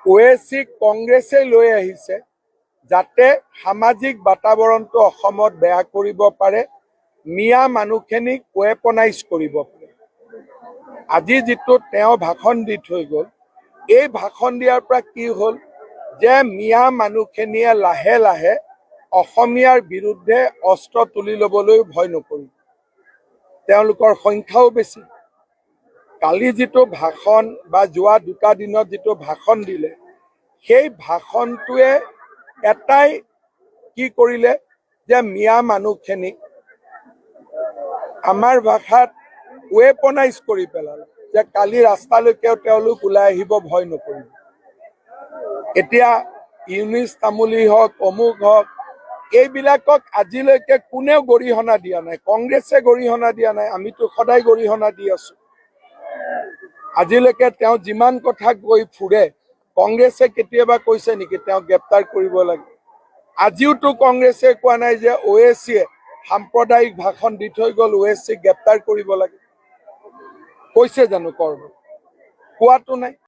OAC কংগ্ৰেছে লৈ আহিছে যাতে সামাজিক বাতাবৰণটো অসমত বেয়া কৰিব পাৰে, মিয়া মানুহখিনিক ৱেপনাইজ কৰিব পাৰে। আজি যিটো তেওঁ ভাষণ দি থৈ গ'ল, এই ভাষণ দিয়াৰ পৰা কি হ'ল যে মিয়া মানুহখিনিয়ে লাহে লাহে অসমীয়াৰ বিৰুদ্ধে অস্ত্ৰ তুলি ল'বলৈ ভয় নকৰিব। তেওঁলোকৰ সংখ্যাও বেছি। কালি যিটো ভাষণ বা যোৱা দুটা দিনত যিটো ভাষণ দিলে, সেই ভাষণটোৱে এটাই কি কৰিলে যে মিয়া মানুহখিনিক আমাৰ ভাষাত ৱেপনাইজ কৰি পেলালে, যে কালি ৰাস্তালৈকেও তেওঁলোক ওলাই আহিব ভয় নকৰিব। এতিয়া ইউনিছ তামুলী হওক, অমুক হওক, এইবিলাকক আজিলৈকে কোনেও গৰিহণা দিয়া নাই। কংগ্ৰেছে গৰিহণা দিয়া নাই, আমিতো সদায় গৰিহণা দি আছো। আজিলৈকে তেওঁ যিমান কথা কৈ ফুৰে, কংগ্ৰেছে কেতিয়াবা কৈছে নেকি তেওঁক গ্ৰেপ্তাৰ কৰিব লাগে? আজিওতো কংগ্ৰেছে কোৱা নাই যে ওএছিয়ে সাম্প্ৰদায়িক ভাষণ দি থৈ গ'ল, ওএছিক গ্ৰেপ্তাৰ কৰিব লাগে। কৈছে জানো ক'ৰবাত? কোৱাটো নাই।